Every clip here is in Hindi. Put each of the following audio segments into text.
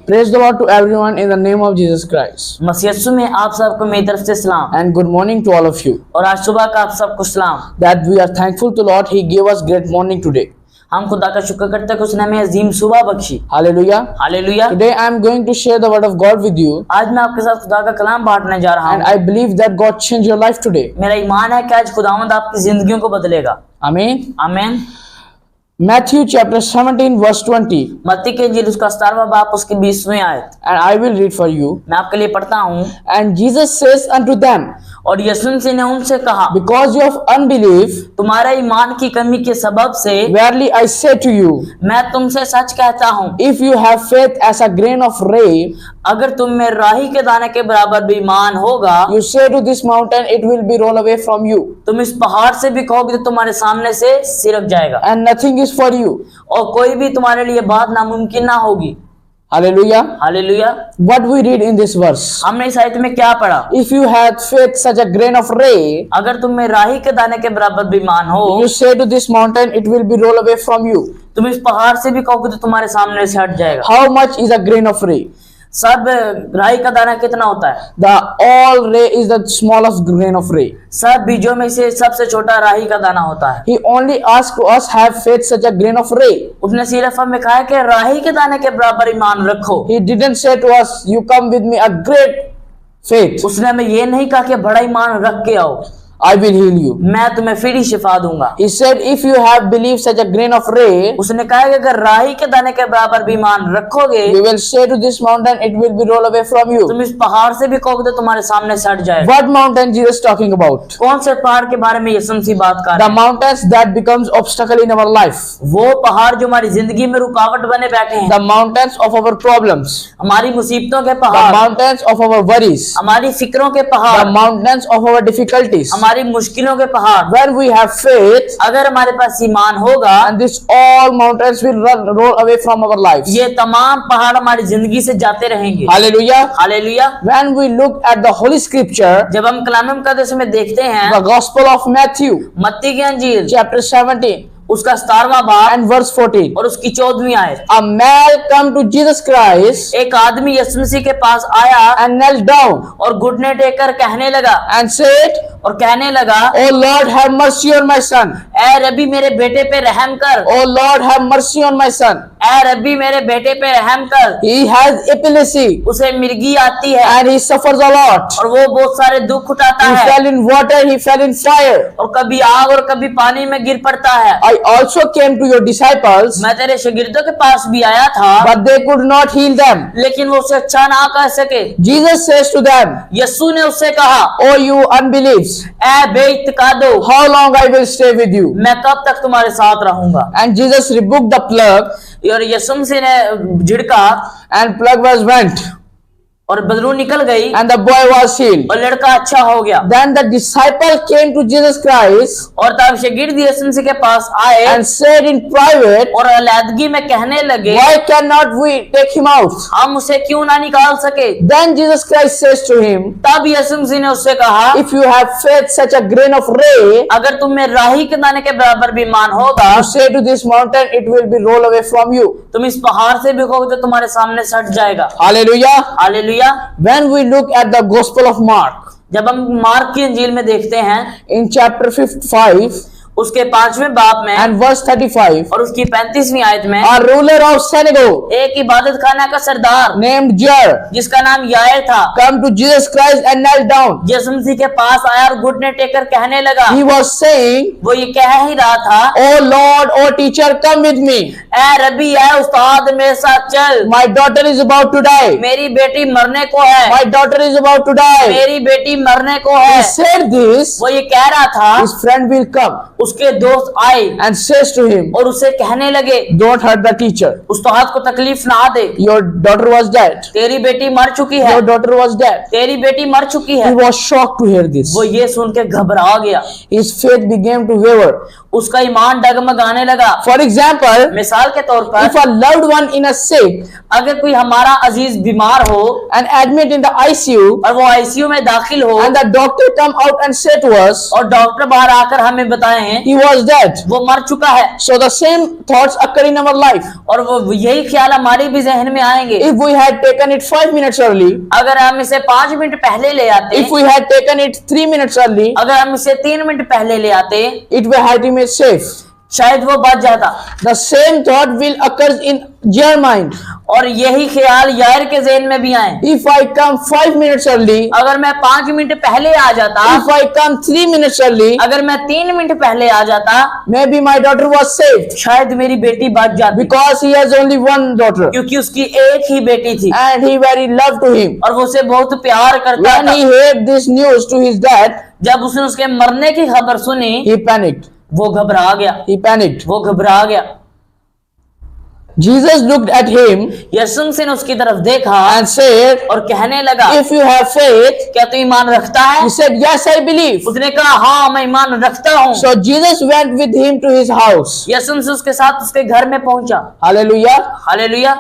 Praise the Lord to everyone in the name of Jesus Christ. मसीह यीशु में आप सबको मेरी तरफ से सलाम And good morning to all of you. और आज सुबह का आप सबको सलाम। That we are thankful to Lord. He gave us great morning today. हम खुदा का शुक्र करते हैं कि उसने हमें अजीम सुबह Bakshi. Hallelujah. Hallelujah. Today I am going to share the word of God with you. आज मैं आपके साथ खुदा का कलाम बांटने जा रहा And हूँ। I believe that God changed your life today. मेरा ईमान है कि आज खुदावंद आपकी जिंदगियों को बदलेगा। Amen. आमीन। Matthew chapter 17 verse 20. मत्ती के इंजील उसका 17वां बाप उसकी 20वीं आयत And I will read for you. मैं आपके लिए पढ़ता हूँ। And Jesus says unto them, और यीशु मसीह ने उनसे कहा, because of unbelief, तुम्हारे ईमान की कमी के सबब से verily I say to you, मैं तुमसे सच कहता हूँ, if you have faith as a grain of ray, अगर तुम में राही के दाने के बराबर भी ईमान होगा, you say to this mountain, it will be rolled away from you, तुम इस पहाड़ से भी कहोगे तो तुम्हारे सामने से सिरक जाएगा and nothing is for you. और कोई भी तुम्हारे लिए बात नामुमकिन ना होगी। Hallelujah. Hallelujah. What we read in this verse, हमने इस आयत में क्या पढ़ा? if you had faith such a grain of ray, अगर तुम में राही के दाने के बराबर भी ईमान हो, you say to this mountain, it will be rolled away from you. तुम इस पहाड़ से भी कहोगे तो तुम्हारे सामने से हट जाएगा। How much is a grain of ray? सब राही का दाना कितना होता है? The all ray is the smallest grain of ray. सब बीजों में से सबसे छोटा राही का दाना होता है। He only asked us have faith such a grain of ray. उसने सिर्फ हमें कहा है कि राही के दाने के बराबर ईमान रखो। He didn't say to us, you come with me a great faith, उसने हमें ये नहीं कहा कि बड़ा ईमान रख के आओ, I will heal you. मैं तुम्हें फिर ही शिफा दूंगा। He said, if you have believed such a grain of ray, उसने कहा कि अगर राही के दाने के बराबर भी ईमान रखोगे, you will say to this mountain, it will be rolled away from you. तुम इस पहाड़ से भी कहोगे तो तुम्हारे सामने से हट जाएगा। What mountain Jesus talking about? कौन से पहाड़ के बारे में यीशु मसीह बात कर The रहे हैं? mountains that becomes obstacle in our life. वो पहाड़ जो हमारी जिंदगी में रुकावट बने बैठे हैं, The mountains of our problems. हमारी मुसीबतों के The पहाड़, mountains of our worries. हमारी फिक्रों के The पहाड़, mountains of our difficulties. हमारी मुश्किलों के पहाड़। When we have faith, अगर हमारे पास ईमान होगा, and this all mountains will roll away from our lives. ये तमाम पहाड़ हमारी जिंदगी से जाते रहेंगे। Hallelujah. Hallelujah. When we look at the Holy Scripture, जब हम कलाम मुक़द्दस में देखते हैं the Gospel of Matthew, मत्ती की अंजील chapter 17 उसका 17वां बाब and verse 14. और उसकी 14वीं आयत, A man come to Jesus Christ एक आदमी यीशु मसीह के पास आया and knelt down और घुटने टेककर कहने लगा and said, और कहने लगा, O Lord, have mercy on my son. ऐ रब्बी मेरे बेटे पे रहम कर, O Lord, have mercy on my son. ऐ रब्बी मेरे बेटे पे रहम कर। He has epilepsy उसे मिर्गी आती है and he suffers a lot. और वो बहुत सारे दुख उठाता He है fell in water, he fell in fire. और कभी आग और कभी पानी में गिर पड़ता है। I also came to your disciples, मैं तेरे शागिर्दों के पास भी आया था, but they could not heal them. लेकिन वो उसे अच्छा ना कह सके। Jesus says to them, यीशु ने उससे कहा, O you unbeliefs, I बेइत्तेकादो, how long I will stay with you? मैं कब तक तुम्हारे साथ रहूंगा। And Jesus rebuked the plague, और यीशु मसीह ने झिड़का and plague was went, और बदबू निकल गई and the boy was healed. और लड़का अच्छा हो गया। Then the disciple came to Jesus Christ और तब शागिर्द यीशु मसीह के पास आए and said in private, और अलैदगी में कहने लगे, why cannot we take him out? हम उसे क्यों ना निकाल सके। Then Jesus Christ says to him, तब यीशु मसीह ने उससे कहा, if you have faith such a grain of ray, अगर तुम में राही के दाने के बराबर भी ईमान होगा, you say to this mountain, it will be rolled away from you. तुम इस पहाड़ से भी कहोगे तो तुम्हारे सामने से हट जाएगा। Hallelujah. Hallelujah. When we look at the Gospel of Mark, जब हम मार्क की इंजील में देखते हैं in chapter 5 उसके 5वें बाब में and verse 35, और उसकी 35वीं आयत में, a ruler of synagogue एक इबादत खाना का सरदार named Jair जिसका नाम यायर था, come to Jesus Christ and knelt down. यीशु मसीह के पास आया और घुटने टेककर कहने लगा। He was saying, वो ये कह ही रहा था, Oh Lord, oh teacher, come with me. ऐ रब्बी, ऐ उस्ताद मेरे साथ चल, My daughter is about to die. मेरी बेटी मरने को है, My daughter is about to die. मेरी बेटी मरने को He है। said this, वो ये कह रहा था, his friend will come उसके दोस्त आए and says to him, और उसे कहने लगे, don't hurt the teacher. उस्ताद को तकलीफ ना दे, Your daughter was dead. तेरी बेटी मर चुकी है, Your daughter was dead. तेरी बेटी मर चुकी है। He was shocked to hear this. वो ये सुन के घबरा गया, His faith began to waver. उसका ईमान डगमगाने लगा। For example, मिसाल के तौर पर if a loved one in a sick अगर कोई हमारा अजीज बीमार हो and admit in the ICU, और वो आईसीयू में दाखिल हो and the doctor come out and say to us, और डॉक्टर बाहर आकर हमें बताएं he was dead. वो मर चुका है, So the same thoughts occur in our life. और वो यही ख्याल हमारे भी जहन में आएंगे। If we had taken it 5 minutes early, अगर हम इसे 5 मिनट पहले ले आते, if we had taken it 3 minutes early, अगर हम इसे 3 मिनट पहले ले आते, it would have been safe. शायद वो बच जाता। The same thought will occur in your mind. और यही ख्याल यार के जहन में भी आए। If I come 5 minutes early, अगर मैं 5 मिनट पहले आ जाता, if I come 3 minutes early, अगर मैं 3 मिनट पहले आ जाता, maybe my daughter was saved शायद मेरी बेटी बच जाती, because he has only one daughter क्योंकि उसकी एक ही बेटी थी and he very loved to him. और वो उसे बहुत प्यार करता When था। he heard this news to his dad, जब उसने उसके मरने की खबर सुनी, he panicked. वो घबरा गया, He panicked. वो घबरा गया। Jesus looked at him यीशु मसीह ने उसकी तरफ देखा and said, और कहने लगा, if you have faith, क्या तू ईमान रखता है? he said, yes, I believe. उसने कहा, हाँ मैं ईमान रखता हूँ। So Jesus went with him to his house. यीशु मसीह उसके साथ उसके घर में पहुंचा। Hallelujah. Hallelujah.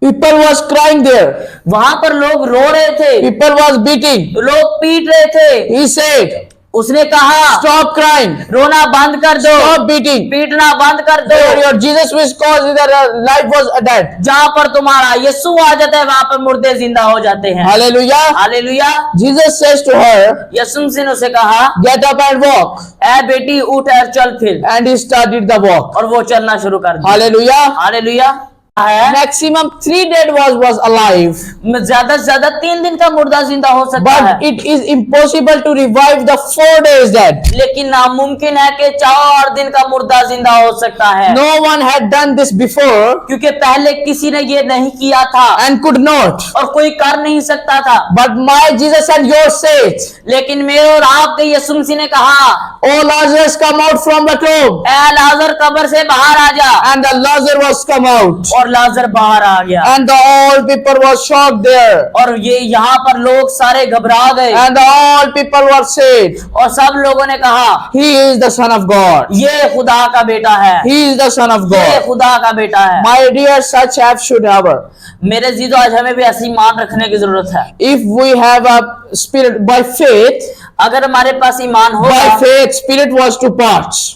People was crying there. वहां पर लोग रो रहे थे, People was beating. लोग पीट रहे थे। He said, उसने कहा, stop crying. रोना बंद कर दो, Stop beating. पीटना बंद कर दो। Your Jesus was caused that life was dead. जहाँ पर तुम्हारा यीशु आ जाता है वहां पर मुर्दे जिंदा हो जाते हैं। Hallelujah. Hallelujah. Jesus says to her, यीशु मसीह ने उसे कहा, get up and walk. ऐ बेटी उठ और चल फिर, And he started the walk. और वो चलना शुरू कर दिया। Hallelujah. हालेलुया। है Maximum 3 dead was alive. ज्यादा से ज्यादा 3 दिन का मुर्दा जिंदा हो सकता है, But it is impossible to revive the 4 days dead. लेकिन नामुमकिन है कि 4 दिन का मुर्दा जिंदा हो सकता है। No one had done this before क्योंकि पहले किसी ने ये नहीं किया था and could not. और कोई कर नहीं सकता था। But my Jesus and your said, लेकिन मेरे और आपके यीशु मसीह ने कहा, oh Lazarus, come out from the tomb. ऐ लाजर कब्र से बाहर आ जा, And the Lazarus was come out. और लाजर बाहर आ गया। And the all people were shocked there. और ये यहाँ पर लोग सारे घबरा गए And the all people were said, और सब लोगों ने कहा, he is the son of God. ये खुदा का बेटा है, He is the son of ये God. खुदा का बेटा है। My dear, such have should ever. मेरे जीजो, आज हमें भी ऐसी ईमान रखने की जरूरत है। If we have a spirit by faith, अगर हमारे पास ईमान by होगा, faith spirit was to parts.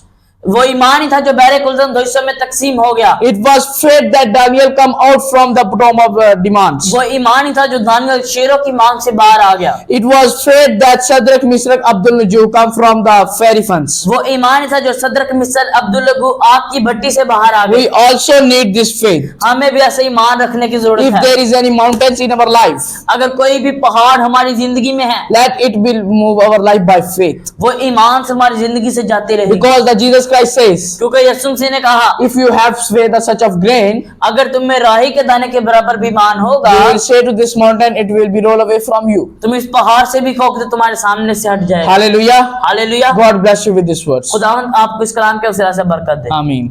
वो ईमान ही था जो बहरे कुलजम दो हिस्सों में तकसीम हो गया। It was faith that Daniel come out from the tomb of demands. वो ईमान ही था जो दानियल शेरों की मांग से बाहर आ गया। It was faith that Shadrach, Meshach, Abednego come from the fiery furnace. वो ईमान ही था जो सदरक मिस्र अब्दुल्लगु आग की भट्टी से बाहर आ We गए। also need this faith. हमें भी ऐसे ईमान रखने की जरूरत If है। there is any mountains in our life, अगर कोई भी पहाड़ हमारी जिंदगी में है, let it will move our life by faith. वो ईमान से हमारी जिंदगी से जाती रहेगी। Because the Jesus Christ says, क्योंकि यीशु मसीह ने कहा, if you have faith the such of grain, अगर तुम में राही के दाने के बराबर भी ईमान होगा, you will say to this mountain, it will be rolled away from you. तुम इस पहाड़ से भी कहोगे तो तुम्हारे सामने से हट जाएगा। Hallelujah. Hallelujah. God bless you with these words. खुदावंद आपको इस कलाम के वसीला से बरकत दे। Amen. आमीन।